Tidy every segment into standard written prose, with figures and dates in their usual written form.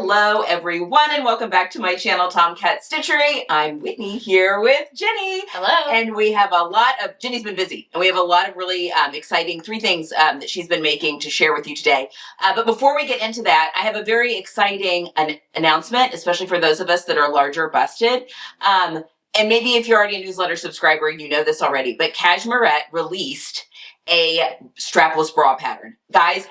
Hello everyone and welcome back to my channel Tomcat Stitchery. I'm Whitney here with Jenny. Hello. And we have a lot of, Jenny's been busy, and we have a lot of really exciting 3 things that she's been making to share with you today. But before we get into that, I have a very exciting announcement, especially for those of us that are larger busted. And maybe if you're already a newsletter subscriber, you know this already, but Cashmerette released a strapless bra pattern. Guys,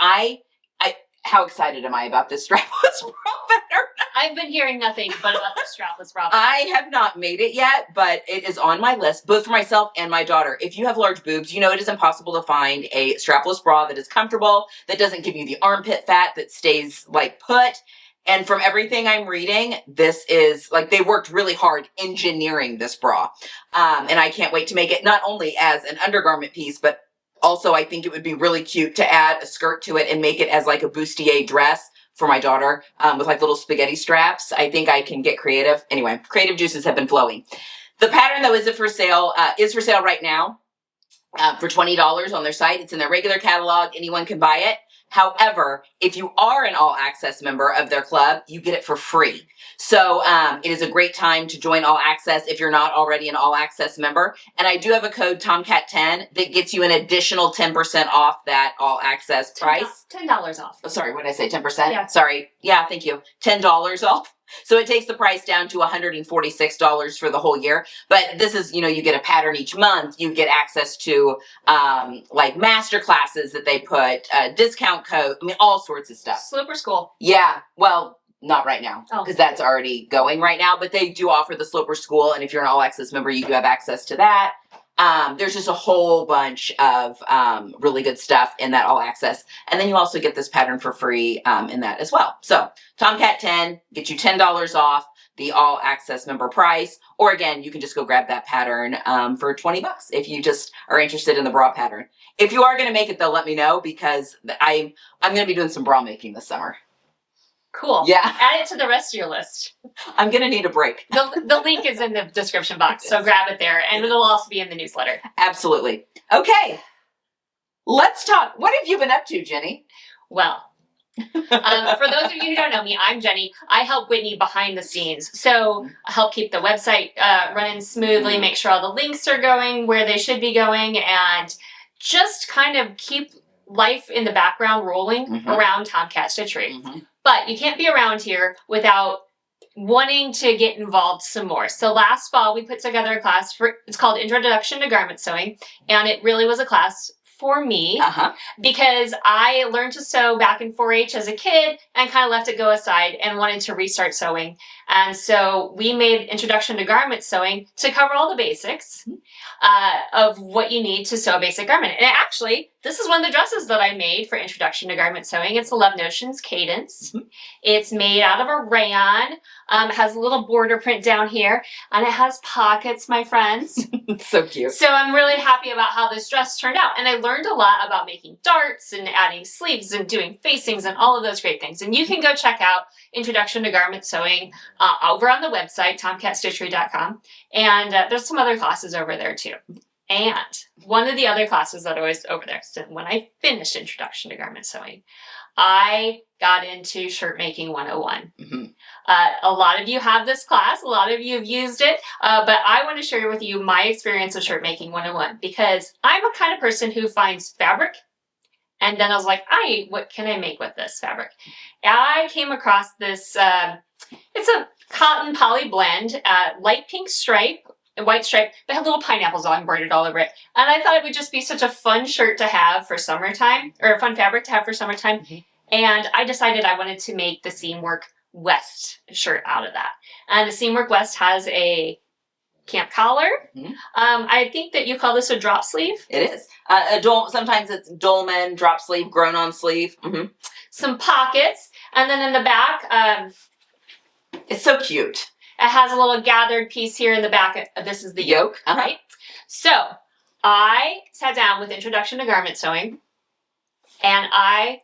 how excited am I about this strapless bra pattern? I've been hearing nothing but about the strapless bra. I have not made it yet, but it is on my list, both for myself and my daughter. If you have large boobs, you know it is impossible to find a strapless bra that is comfortable, that doesn't give you the armpit fat, that stays like put. And from everything I'm reading, this is like they worked really hard engineering this bra. And I can't wait to make it not only as an undergarment piece, but also, I think it would be really cute to add a skirt to it and make it as like a bustier dress for my daughter with like little spaghetti straps. I think I can get creative. Anyway, creative juices have been flowing. The pattern though is for sale right now for $20 on their site. It's in their regular catalog. Anyone can buy it. However, if you are an All Access member of their club, you get it for free. So it is a great time to join All Access if you're not already an All Access member. And I do have a code Tomcat10 that gets you an additional 10% off that All Access price. $10 off. Oh, sorry, what did I say? 10%? Yeah. Sorry. Yeah, thank you. $10 off. So it takes the price down to $146 for the whole year. But this is, you know, you get a pattern each month. You get access to like master classes that they put, discount code. I mean, all sorts of stuff. Sloper School. Yeah. Well, not right now because that's already going right now. But they do offer the Sloper School. And if you're an All Access member, you do have access to that. There's just a whole bunch of really good stuff in that All Access. And then you also get this pattern for free in that as well. So Tomcat 10 gets you $10 off the All Access member price. Or again, you can just go grab that pattern for $20 if you just are interested in the bra pattern. If you are going to make it though, let me know because I'm going to be doing some bra making this summer. Cool. Yeah. Add it to the rest of your list. I'm going to need a break. The link is in the description box, so grab it there. And it'll also be in the newsletter. Absolutely. Okay. Let's talk. What have you been up to, Jenny? Well, for those of you who don't know me, I'm Jenny. I help Whitney behind the scenes. So I help keep the website running smoothly, make sure all the links are going where they should be going, and just kind of keep life in the background rolling around Tomcat Stitchery. But you can't be around here without wanting to get involved some more. So last fall, we put together a class it's called Introduction to Garment Sewing. And it really was a class for me because I learned to sew back in 4-H as a kid and kind of left it go aside and wanted to restart sewing. And so we made Introduction to Garment Sewing to cover all the basics of what you need to sew a basic garment. And actually, this is one of the dresses that I made for Introduction to Garment Sewing. It's a Love Notions Cadence. It's made out of a rayon. It has a little border print down here, and it has pockets, my friends. So cute. So I'm really happy about how this dress turned out. And I learned a lot about making darts and adding sleeves and doing facings and all of those great things. And you can go check out Introduction to Garment Sewing over on the website, tomcatstitchery.com. And there's some other classes over there too. And one of the other classes that I was over there, so when I finished Introduction to Garment Sewing, I got into Shirt Making 101. A lot of you have this class, a lot of you have used it, but I want to share with you my experience with Shirt Making 101 because I'm a kind of person who finds fabric and then I was like, what can I make with this fabric? I came across this, it's a cotton poly blend, light pink stripe, a white stripe, that had little pineapples all embroidered all over it. And I thought it would just be such a fun shirt to have for summertime, or a fun fabric to have for summertime. And I decided I wanted to make the Seamwork West shirt out of that. And the Seamwork West has a camp collar. I think that you call this a drop sleeve. It is. Sometimes it's dolman, drop sleeve, grown-on sleeve. Some pockets. And then in the back, it's so cute. It has a little gathered piece here in the back. This is the yoke, right? So I sat down with Introduction to Garment Sewing and I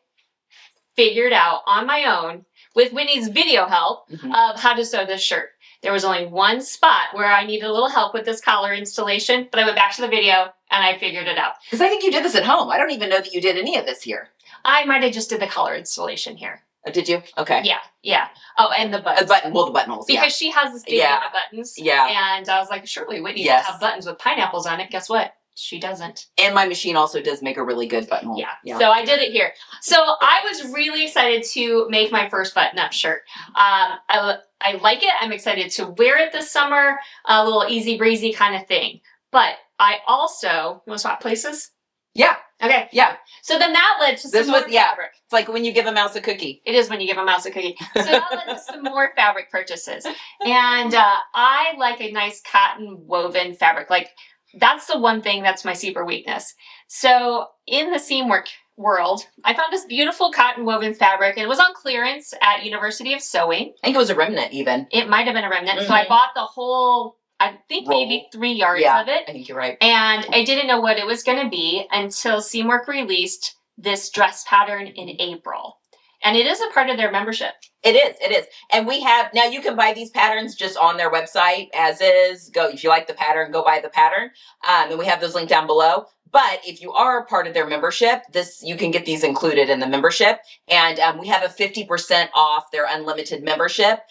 figured out on my own, with Whitney's video help, of how to sew this shirt. There was only one spot where I needed a little help with this collar installation, but I went back to the video and I figured it out. Because I think you did this at home. I don't even know that you did any of this here. I might have just did the collar installation here. Oh, did you? Okay. Yeah. Oh, and the buttons. The buttonholes. Because she has this big Yeah. bag of buttons. Yeah. And I was like, surely Whitney will Yes. have buttons with pineapples on it. Guess what? She doesn't. And my machine also does make a really good buttonhole. Yeah. So I did it here. So I was really excited to make my first button-up shirt. I like it. I'm excited to wear it this summer. A little easy breezy kind of thing. But I also, you want to swap places? Yeah. Okay. Yeah. So then that led to some more fabric. It's like when you give a mouse a cookie. It is when you give a mouse a cookie. So that led to some more fabric purchases. And I like a nice cotton woven fabric. Like, that's the one thing that's my super weakness. So in the seam work world, I found this beautiful cotton woven fabric, and it was on clearance at University of Sewing. I think it was a remnant even. It might have been a remnant. So I bought the whole, I think maybe 3 yards of it. I think you're right. And I didn't know what it was going to be until Seamwork released this dress pattern in April. And it is a part of their membership. It is. And we have, now you can buy these patterns just on their website as is. Go, if you like the pattern, go buy the pattern. And we have those linked down below. But if you are a part of their membership, you can get these included in the membership. And we have a 50% off their unlimited membership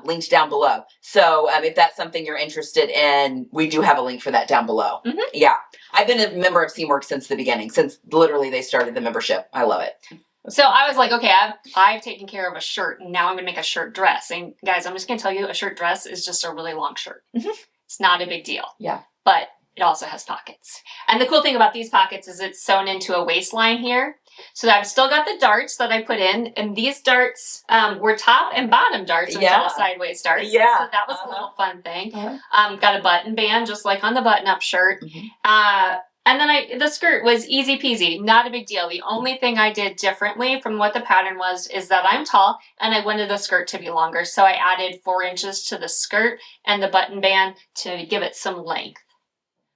linked down below. So if that's something you're interested in, we do have a link for that down below. Mm-hmm. Yeah. I've been a member of Seamwork since the beginning, since literally they started the membership. I love it. So I was like, okay, I've taken care of a shirt, and now I'm going to make a shirt dress. And guys, I'm just going to tell you, a shirt dress is just a really long shirt. Mm-hmm. It's not a big deal. Yeah. But it also has pockets. And the cool thing about these pockets is it's sewn into a waistline here. So I've still got the darts that I put in, and these darts were top and bottom darts instead of sideways darts. Yeah. So that was a little fun thing. Got a button band just like on the button-up shirt. Mm-hmm. And then the skirt was easy peasy, not a big deal. The only thing I did differently from what the pattern was is that I'm tall and I wanted the skirt to be longer. So I added 4 inches to the skirt and the button band to give it some length.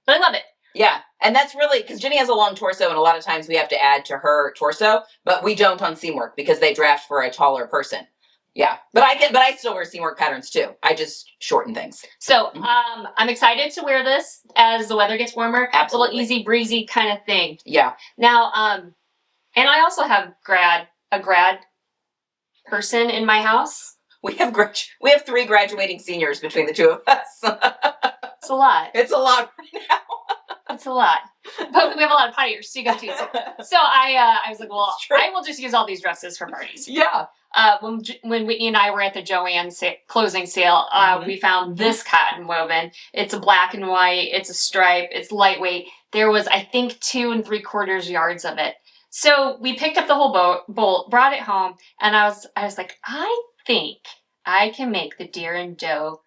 But I love it. Yeah. And that's really, because Jenni has a long torso and a lot of times we have to add to her torso, but we don't on Seamwork because they draft for a taller person. Yeah, but I still wear Seamwork patterns too. I just shorten things. So I'm excited to wear this as the weather gets warmer. Absolutely. A little easy breezy kind of thing. Yeah. Now, and I also have a grad person in my house. We have 3 graduating seniors between the two of us. It's a lot. It's a lot right now. It's a lot. But we have a lot of partiers, so you got to use it. So I was like, well, I will just use all these dresses for parties. Yeah. When Whitney and I were at the Joanne closing sale, we found this cotton woven. It's a black and white. It's a stripe. It's lightweight. There was, I think, 2 3/4 yards of it. So we picked up the whole bolt, brought it home, and I was like, I think I can make the deer and doe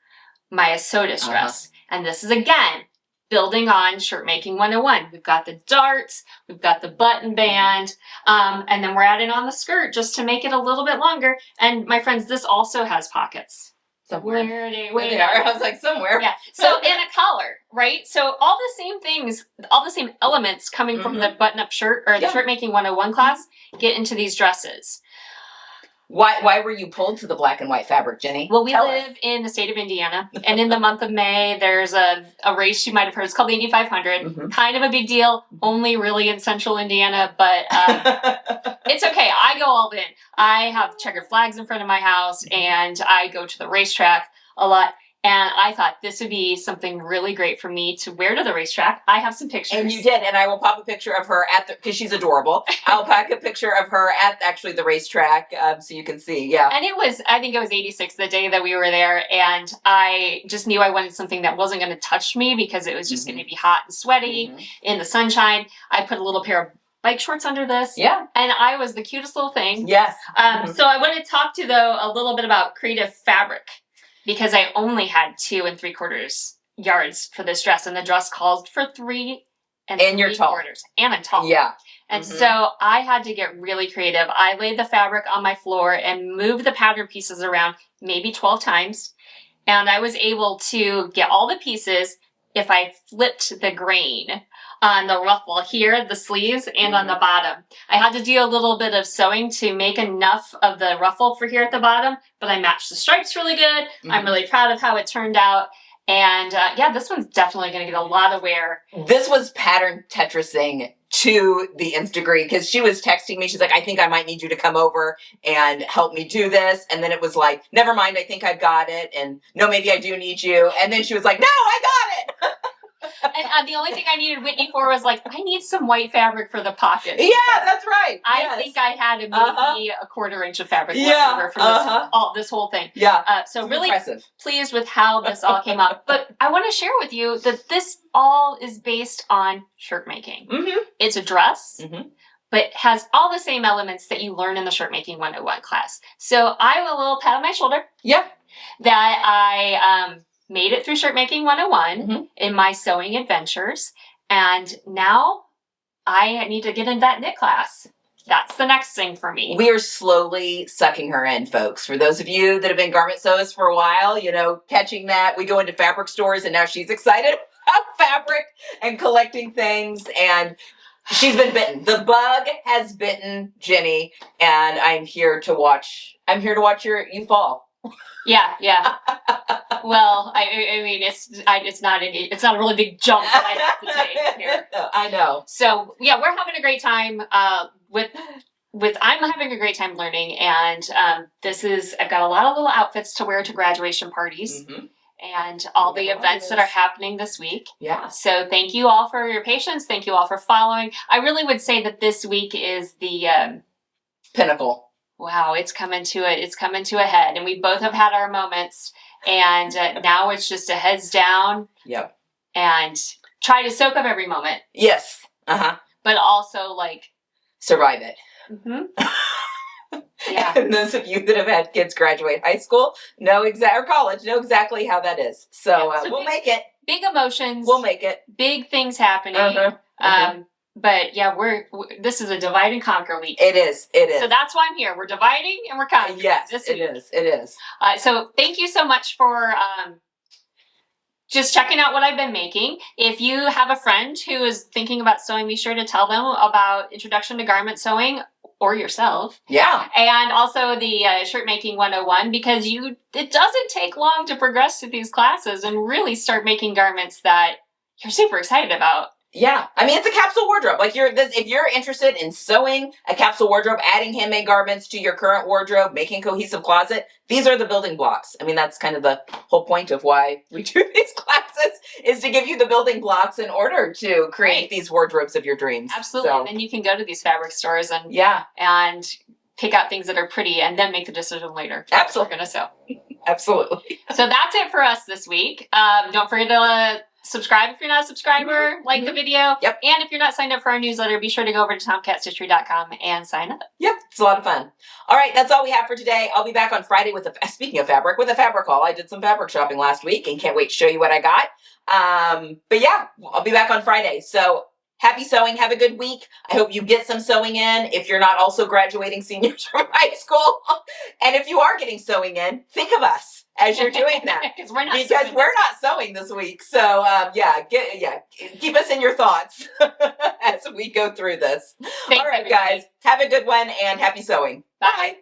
my SOTUS dress. And this is, again, building on Shirt Making 101. We've got the darts, we've got the button band, and then we're adding on the skirt just to make it a little bit longer. And my friends, this also has pockets. Somewhere. Where they are. I was like, somewhere. Yeah. So, and a collar, right? So all the same things, all the same elements coming from the button-up shirt or the Shirt Making 101 class get into these dresses. Why were you pulled to the black and white fabric, Jenni? Well, we live in the state of Indiana, and in the month of May, there's a race you might have heard. It's called the Indy 500. Kind of a big deal, only really in central Indiana, but it's okay. I go all in. I have checkered flags in front of my house, and I go to the racetrack a lot. And I thought this would be something really great for me to wear to the racetrack. I have some pictures. And you did. And I will pop a picture of her because she's adorable. I'll pack a picture of her at actually the racetrack so you can see. Yeah. And I think it was 86 the day that we were there. And I just knew I wanted something that wasn't going to touch me because it was just going to be hot and sweaty in the sunshine. I put a little pair of bike shorts under this. Yeah. And I was the cutest little thing. Yes. So I want to talk to, though, a little bit about creative fabric. Because I only had 2 3/4 yards for this dress, and the dress called for 3 and you're tall. And I'm tall. Yeah. And so I had to get really creative. I laid the fabric on my floor and moved the pattern pieces around maybe 12 times. And I was able to get all the pieces if I flipped the grain on the ruffle here, the sleeves, and on the bottom. I had to do a little bit of sewing to make enough of the ruffle for here at the bottom, but I matched the stripes really good. I'm really proud of how it turned out. And yeah, this one's definitely going to get a lot of wear. This was pattern Tetrising to the nth degree, because she was texting me. She's like, I think I might need you to come over and help me do this. And then it was like, never mind, I think I've got it. And no, maybe I do need you. And then she was like, no, I got it. And the only thing I needed Whitney for was like, I need some white fabric for the pockets. Yeah, that's right. I think I had maybe a quarter inch of fabric left over from this whole thing. Yeah. So it's really impressive. Pleased with how this all came out. But I want to share with you that this all is based on shirt making. Mm-hmm. It's a dress. Mm-hmm. But has all the same elements that you learn in the Shirt Making 101 class. So I have a little pat on my shoulder. Yeah. That I made it through Shirt Making 101 in my sewing adventures. And now I need to get in that knit class. That's the next thing for me. We are slowly sucking her in, folks. For those of you that have been garment sews for a while, you know, catching that. We go into fabric stores and now she's excited about fabric and collecting things. And she's been bitten. The bug has bitten Jenni, and I'm here to watch you fall. Yeah. Well, I mean, it's not a really big jump that I have to take here. I know. So yeah, we're having a great time I'm having a great time learning, and I've got a lot of little outfits to wear to graduation parties. Mm-hmm. And all the events that are happening this week. Yeah. So thank you all for your patience. Thank you all for following. I really would say that this week is the pinnacle. Wow, it's coming to a head, and we both have had our moments, and now it's just a heads down. Yep. And try to soak up every moment. Yes. But also like survive it. Mm-hmm. Yeah. And those of you that have had kids graduate high school or college know exactly how that is. So, we'll make it. Big emotions. We'll make it. Big things happening. But yeah, this is a divide and conquer week. It is. So that's why I'm here. We're dividing and we're conquering. Yes, it is. So thank you so much for just checking out what I've been making. If you have a friend who is thinking about sewing, be sure to tell them about Introduction to Garment Sewing, or yourself. Yeah. And also the Shirt Making 101, because it doesn't take long to progress through these classes and really start making garments that you're super excited about. Yeah. I mean, it's a capsule wardrobe. Like if you're interested in sewing a capsule wardrobe, adding handmade garments to your current wardrobe, making a cohesive closet, these are the building blocks. I mean, that's kind of the whole point of why we do these classes, is to give you the building blocks in order to create these wardrobes of your dreams. Absolutely. So. And then you can go to these fabric stores and pick out things that are pretty and then make the decision later. Absolutely. We're going to sew. Absolutely. So that's it for us this week. Don't forget to subscribe if you're not a subscriber, like the video. Yep. And if you're not signed up for our newsletter, be sure to go over to tomcatsstitchery.com and sign up. Yep. It's a lot of fun. All right. That's all we have for today. I'll be back on Friday speaking of fabric, with a fabric haul. I did some fabric shopping last week and can't wait to show you what I got. But yeah, I'll be back on Friday. So happy sewing. Have a good week. I hope you get some sewing in if you're not also graduating seniors from high school. And if you are getting sewing in, think of us as you're doing that. Because we're not sewing this week. So keep us in your thoughts as we go through this. Thanks, all right, everybody. guys. Have a good one and happy sewing. Bye. Bye.